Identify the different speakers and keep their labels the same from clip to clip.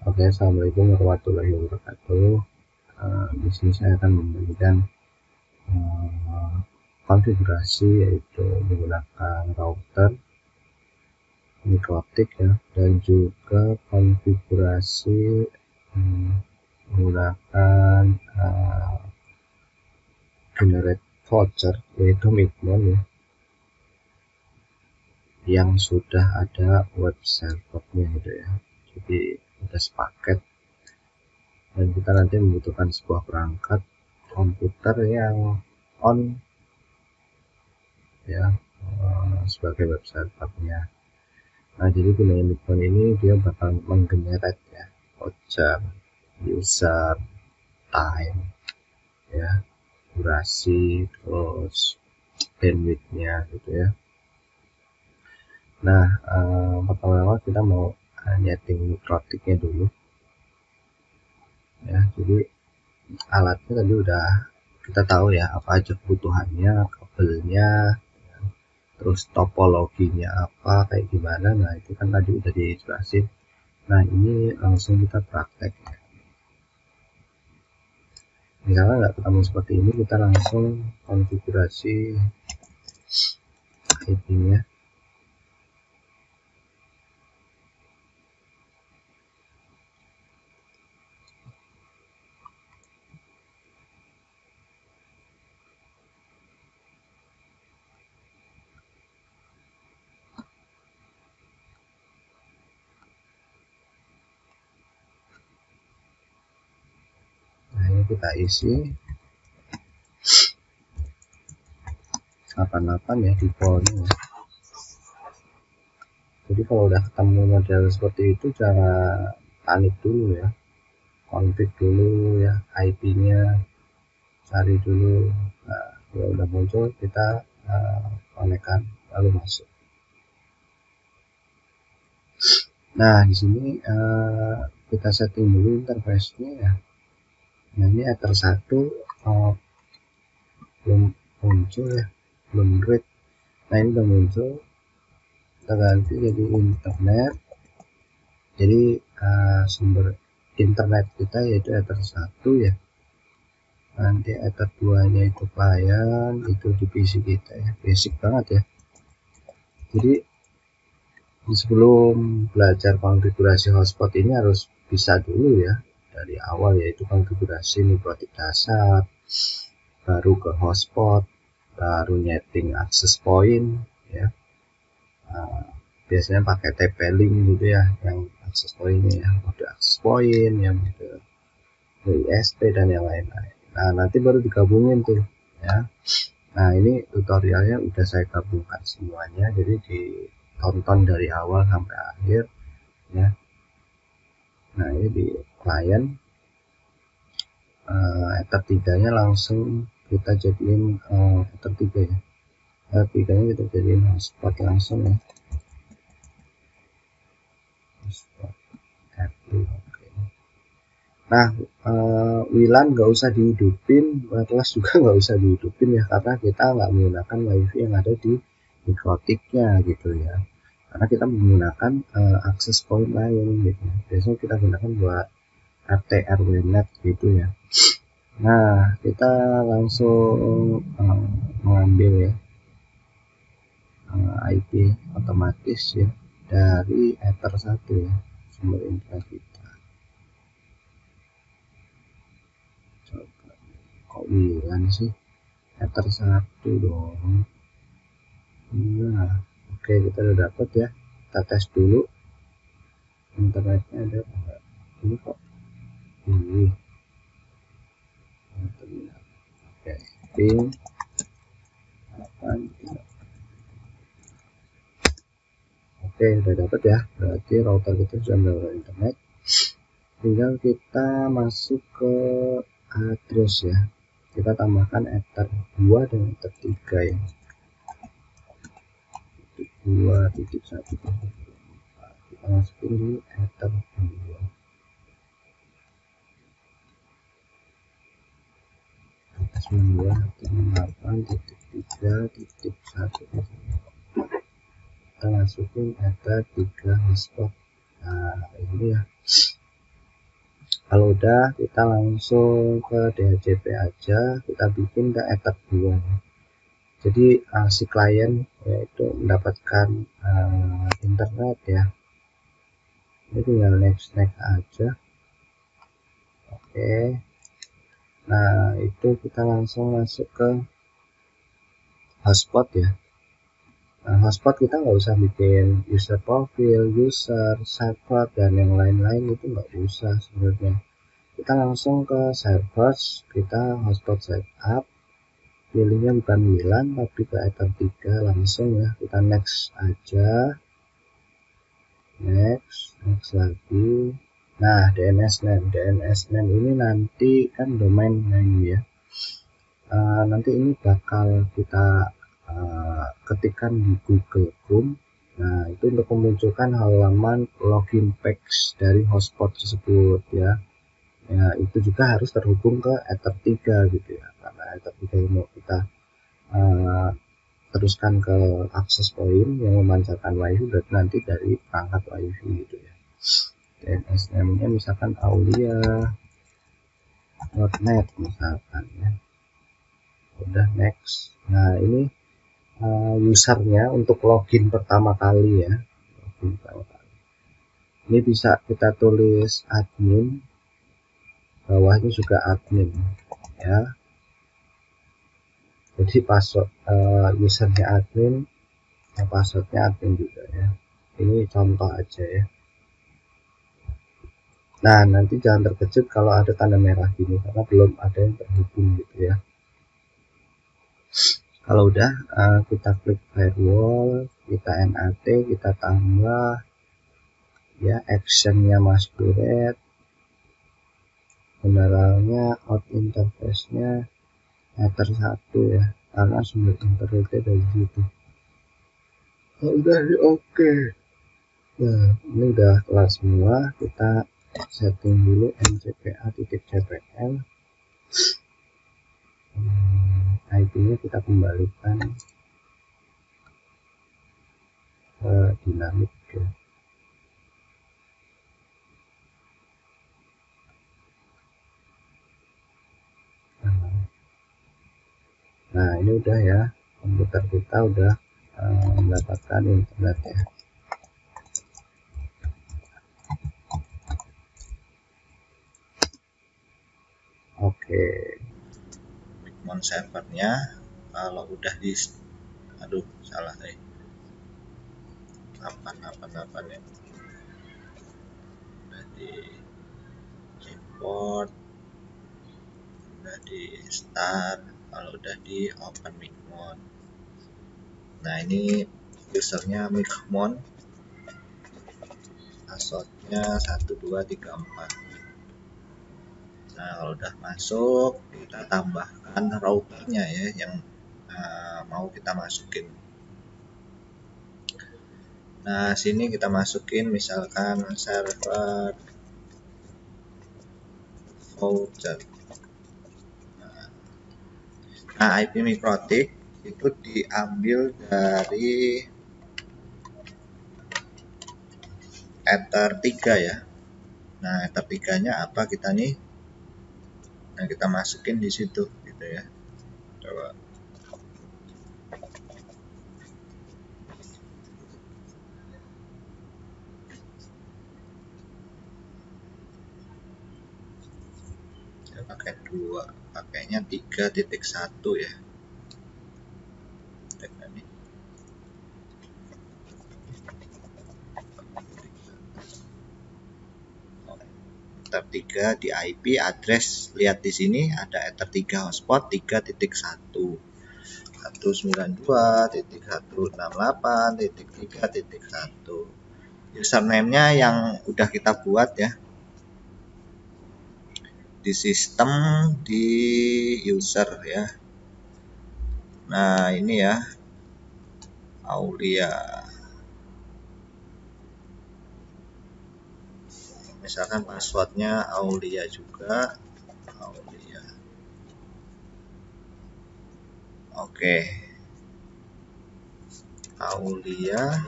Speaker 1: Oke, assalamualaikum warahmatullahi wabarakatuh. Di sini saya akan memberikan konfigurasi, yaitu menggunakan router mikrotik ya, dan juga konfigurasi menggunakan generate voucher, yaitu Migmon ya, yang sudah ada web servernya gitu ya. Jadi udah sepaket, dan kita nanti membutuhkan sebuah perangkat komputer yang on ya, sebagai web servernya. Nah, jadi gunanya Migmon ini dia bakal menggenerate ya voucher, user, time ya, durasi, terus bandwidth-nya gitu ya. Nah, pertama-tama kita mau nyeting mikrotiknya dulu ya. Jadi alatnya tadi udah kita tahu ya apa aja kebutuhannya, kabelnya, terus topologinya apa, kayak gimana. Nah, itu kan tadi udah dijelasin. Nah, ini langsung kita praktek ya. Misalnya nggak ketemu seperti ini, kita langsung konfigurasi IP-nya. Nah, ini kita isi 88 ya defaultnya. Jadi kalau udah ketemu model seperti itu, jangan panik dulu ya, config dulu ya IP-nya, cari dulu. Nah, kalau udah muncul kita konekkan lalu masuk. Nah, di sini kita setting dulu interface-nya ya. Nah, ini ether 1 belum muncul ya, belum read. Nah, ini udah muncul, kita ganti jadi internet. Jadi sumber internet kita yaitu ether 1 ya, nanti ether 2 nya itu client, itu di PC kita ya. Basic banget ya. Jadi sebelum belajar konfigurasi hotspot ini harus bisa dulu ya dari awal, yaitu konfigurasi mikrotik dasar, baru ke hotspot, baru nyeting access point ya. Biasanya pakai TP-Link gitu ya, yang access point-nya ya, mode access point, yang mode WISP dan yang lain-lain. Nah, nanti baru digabungin tuh ya. Nah, ini tutorialnya udah saya gabungkan semuanya, jadi ditonton dari awal sampai akhir ya. Nah, ini di client ether 3 nya langsung kita jadiin ether 3 ya. Ether 3 nya kita jadiin hotspot langsung ya. Hotspot R2. Oke. Nah, WLAN nggak usah dihidupin, wireless juga nggak usah dihidupin ya, karena kita nggak menggunakan WiFi yang ada di mikrotiknya gitu ya. Karena kita menggunakan access point lain gitu. Biasanya kita gunakan buat RT RW-net gitu ya. Nah, kita langsung mengambil ya IP otomatis ya dari ether 1 ya, sumber internet kita. Coba, kok WLAN sih? Ether 1 dong. Nah, oke, kita udah dapat ya. Kita tes dulu internetnya ada enggak. Ini kok ini terminal. Oke, ping 8. Oke, udah dapat ya. Berarti router kita sudah mendapatkan internet. Tinggal kita masuk ke address ya. Kita tambahkan ether 2 dan ether 3 ya. 2.1. Kita masukin di ether 2. Atas 92.8.3.1. Kita masukin ether 3 hotspot. Nah, ini ya. Kalau udah kita langsung ke DHCP aja, kita bikin ke Ether 2. Jadi si klien yaitu mendapatkan internet ya, ini tinggal next aja. Oke, nah itu kita langsung masuk ke hotspot ya. Nah, hotspot kita nggak usah bikin user profile, user, server, dan yang lain-lain, itu nggak usah sebenarnya. Kita langsung ke servers, kita hotspot setup, pilihnya bukan WLAN tapi ke Ether 3 langsung ya, kita next aja, next lagi. Nah, DNS name ini nanti kan domain name ya. Nanti ini bakal kita ketikkan di Google Chrome. Nah, itu untuk memunculkan halaman login page dari hotspot tersebut ya. Ya, itu juga harus terhubung ke Ether 3 gitu ya. Karena Ether 3 ini mau kita teruskan ke akses point yang memancarkan WiFi, berarti nanti dari perangkat WiFi gitu ya. DNS name-nya misalkan aulia.net misalkan ya. Udah next. Nah, ini usernya untuk login pertama kali ya. Ini bisa kita tulis admin, bawahnya juga admin ya. Jadi password usernya admin, passwordnya admin juga ya. Ini contoh aja ya. Nah, nanti jangan terkejut kalau ada tanda merah gini karena belum ada yang terhubung gitu ya. Kalau udah kita klik firewall, kita NAT, kita tambah ya actionnya masquerade, generalnya out interface-nya Ether 1 ya, karena sumber internetnya dari situ. Kalau udah di oke. Nah, ini udah kelar semua. Kita setting dulu mcpa.cpl. IP-nya kita kembalikan ke dinamik ya. Nah, ini udah ya, komputer kita udah mendapatkan internet ya. Oke, Bitmon servernya kalau udah di, aduh salah nih, 888 ya, udah di import, udah di start, kalau udah di open Bitmon. Nah, ini usernya Mikmon, passwordnya 1234. Nah, kalau udah masuk kita tambahkan routernya ya yang mau kita masukin. Nah, sini kita masukin misalkan server voucher. Nah, IP MikroTik itu diambil dari Ether 3 ya. Nah, Ether 3-nya apa kita nih? Nah, kita masukin di situ gitu ya. Coba. Saya pakai 2, pakainya 3.1 ya. Ether 3 di IP address, lihat di sini ada Ether 3 hotspot 3.1 192.168.3.1. Username-nya yang udah kita buat ya di sistem, di user ya. Nah, ini ya Aulia, misalkan passwordnya Aulia juga, Aulia. Oke, Aulia.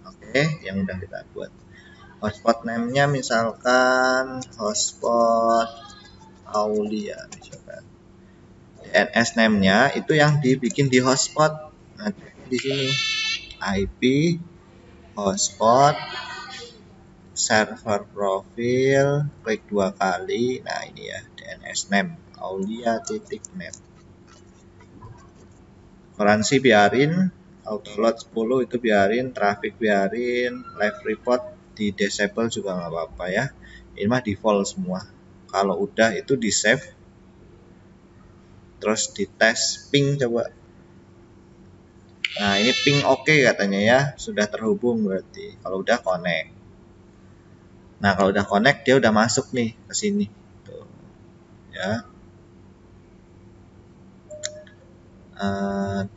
Speaker 1: Oke, yang udah kita buat.
Speaker 2: Hotspot name-nya misalkan hotspot Aulia misalkan. DNS name-nya itu yang dibikin di hotspot. Nah, di sini IP hotspot server profil, klik 2 kali. Nah, ini ya DNS name aulia.net. Kuransi biarin, autoload 10 itu biarin, traffic biarin, live report di disable juga nggak apa-apa ya. Ini mah default semua. Kalau udah itu di save, terus di tes ping coba. Nah, ini ping oke katanya ya, sudah terhubung berarti. Kalau udah connect. Nah, kalau udah connect dia udah masuk nih ke sini. Tuh. Ya.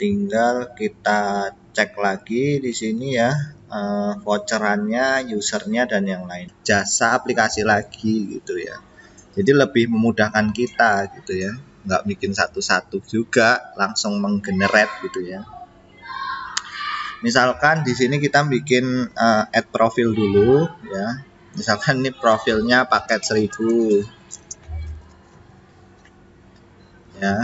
Speaker 2: Tinggal kita cek lagi di sini ya, voucherannya, usernya dan yang lain. Jasa aplikasi lagi gitu ya. Jadi lebih memudahkan kita gitu ya. Nggak bikin satu-satu juga, langsung menggenerate gitu ya. Misalkan di sini kita bikin add profil dulu ya. Misalkan ini profilnya paket 1000 ya.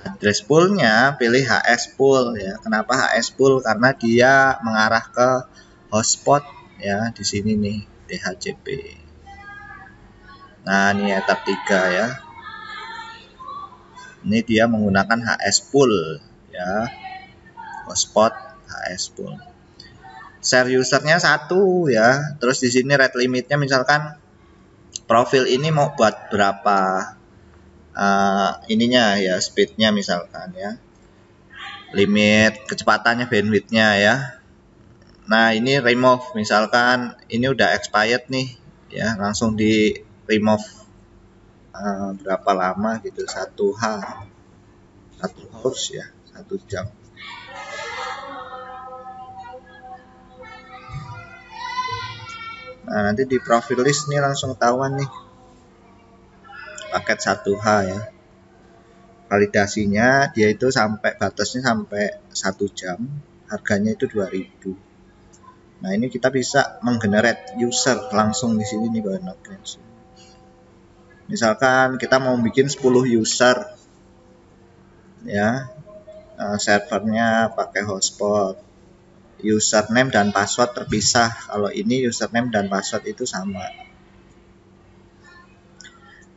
Speaker 2: Address poolnya pilih HS pool ya. Kenapa HS pool? Karena dia mengarah ke hotspot ya di sini nih DHCP. Nah, ini etap 3 ya. Ini dia menggunakan HS pool ya. Hotspot HS pool. Share usernya 1 ya. Terus di sini rate limitnya misalkan profil ini mau buat berapa ininya ya, speednya misalkan ya, limit kecepatannya, bandwidthnya ya. Nah, ini remove misalkan ini udah expired nih ya, langsung di remove berapa lama gitu, 1H 1 hours ya, 1 jam. Nah, nanti di profil list nih langsung ketahuan nih paket 1H ya. Validasinya dia itu sampai batasnya sampai 1 jam, harganya itu 2000. Nah, ini kita bisa menggenerate user langsung di sini nih Bapak. Misalkan kita mau bikin 10 user ya, servernya pakai hotspot, username dan password terpisah. Kalau ini username dan password itu sama.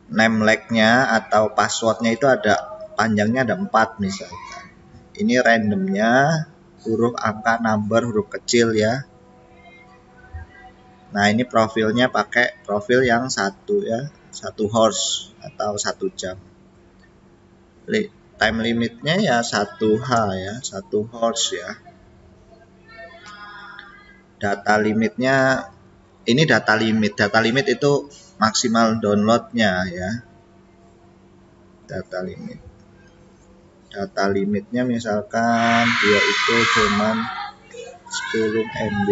Speaker 2: Name like-nya atau passwordnya itu ada panjangnya, ada 4 misalkan. Ini randomnya huruf angka, number, huruf kecil ya. Nah, ini profilnya pakai profil yang 1 ya, 1 hours atau 1 jam. Time limitnya ya 1H ya, 1 hours ya. Data limitnya ini data limit itu maksimal downloadnya ya. Data limitnya misalkan dia itu cuman 10 MB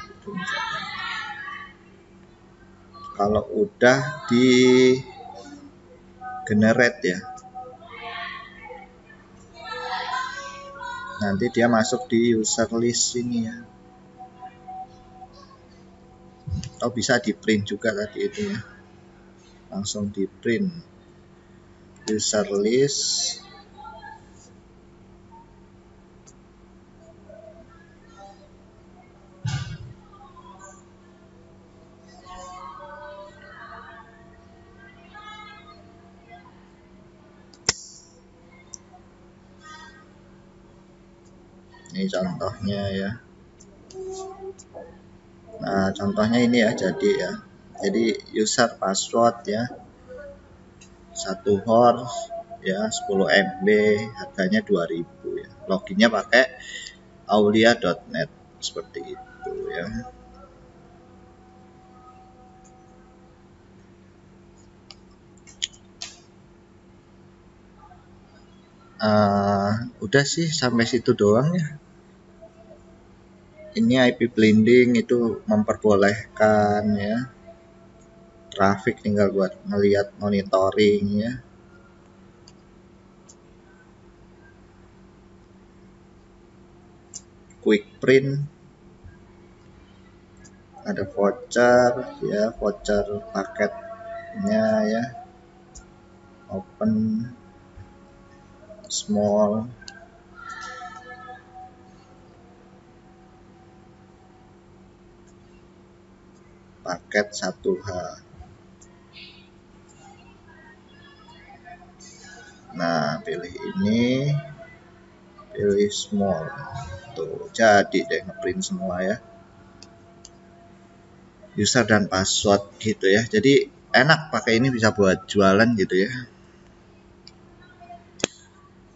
Speaker 2: gitu misalkan. Kalau udah di generate ya, nanti dia masuk di user list ini ya. Atau bisa di print juga tadi itu ya, langsung di print user list. Ini contohnya ya. Nah, contohnya ini ya, jadi user password ya, 1 hours ya, 10 MB, harganya 2000 ya. Loginnya pakai aulia.net seperti itu ya. Udah sih sampai situ doang ya. Ini IP blending itu memperbolehkan ya, traffic tinggal buat ngelihat monitoring ya. Quick print ada voucher ya, voucher paketnya ya, open, small, paket 1H. Nah, pilih ini, pilih small. Tuh, jadi deh ngeprint semua ya. User dan password gitu ya. Jadi enak pakai ini, bisa buat jualan gitu ya.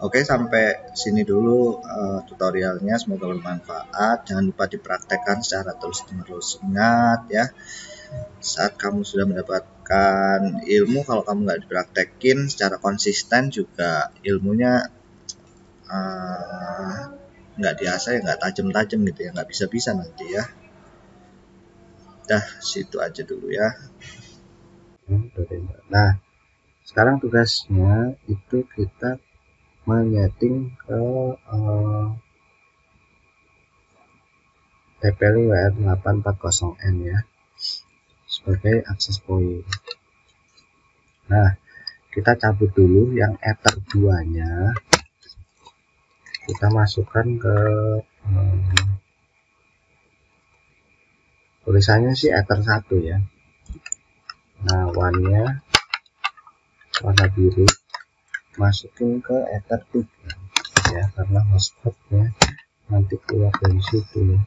Speaker 2: Oke, sampai sini dulu tutorialnya, semoga bermanfaat. Jangan lupa dipraktekkan secara terus-menerus. Ingat ya, saat kamu sudah mendapatkan ilmu, kalau kamu nggak dipraktekin secara konsisten juga ilmunya nggak diasah ya, nggak tajam-tajam gitu ya, nggak bisa-bisa nanti ya. Dah, situ aja dulu ya.
Speaker 1: Nah, sekarang tugasnya itu kita menyeting ke TP-Link WR840N ya, sebagai akses point. Nah, kita cabut dulu yang ether 2 nya, kita masukkan ke tulisannya sih ether 1 ya. Nah, one nya warna biru, masukin ke ether 3 ya, karena hotspotnya nanti keluar dari situ.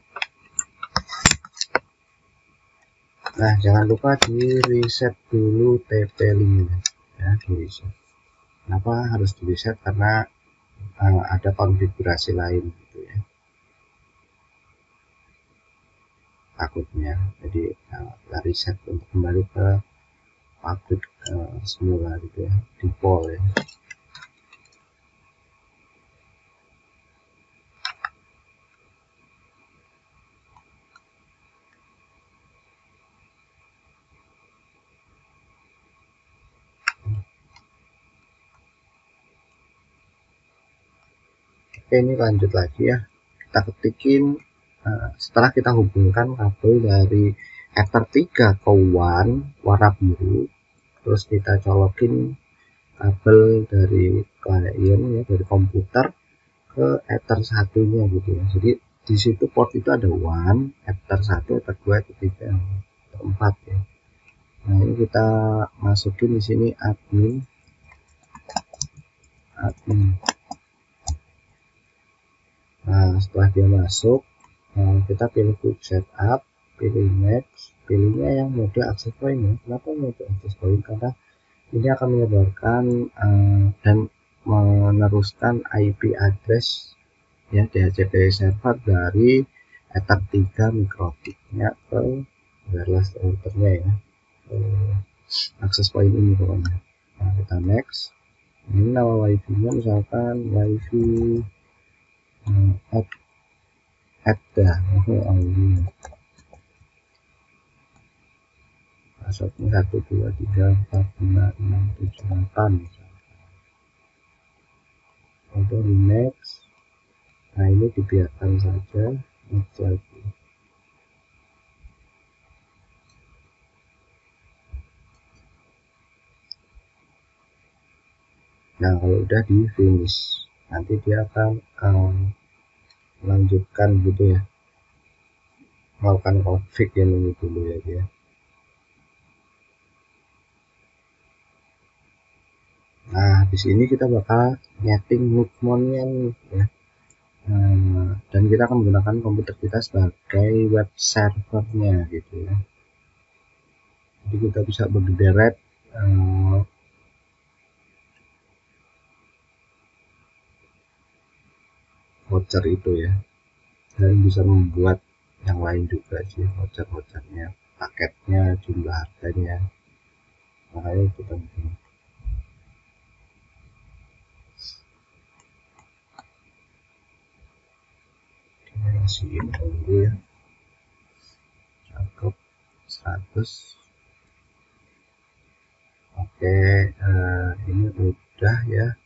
Speaker 1: Nah, jangan lupa di reset dulu TP-Link ya, di reset. Kenapa harus di reset? Karena ada konfigurasi lain gitu ya, takutnya. Jadi reset untuk kembali ke pabrik semula gitu ya, default ya. Oke, ini lanjut lagi ya, kita ketikin setelah kita hubungkan kabel dari ether 3 ke WAN warna biru, terus kita colokin kabel dari klien ya, dari komputer ke ether 1-nya gitu ya. Jadi di situ port itu ada WAN, ether 1, ether 2, ether 3, ether 4 ya. Nah, ini kita masukin di sini admin. Nah, setelah dia masuk, kita pilih quick setup, pilih next, pilihnya yang mode access point ya. Kenapa mode access point? Karena ini akan menyebarkan dan meneruskan IP address ya, DHCP server dari ether 3 mikrotiknya ke wireless routernya ya, access point ini pokoknya. Nah, kita next. Ini nama wifi nya misalkan wifi dah, passwordnya 123456768 untuk di next. Nah, ini dibiarkan saja, next lagi. Nah, kalau udah di finish, nanti dia akan melanjutkan gitu ya, melakukan config yang ini dulu ya dia. Nah, di sini kita bakal nyeting movement-nya nih ya. Dan kita akan menggunakan komputer kita sebagai web servernya gitu ya. Jadi kita bisa berderet voucher itu ya, dan bisa membuat yang lain juga sih, voucher-vouchernya, paketnya, jumlah harganya. Makanya itu penting. Masih info dulu ya, cakep, 100. Oke, ini udah ya.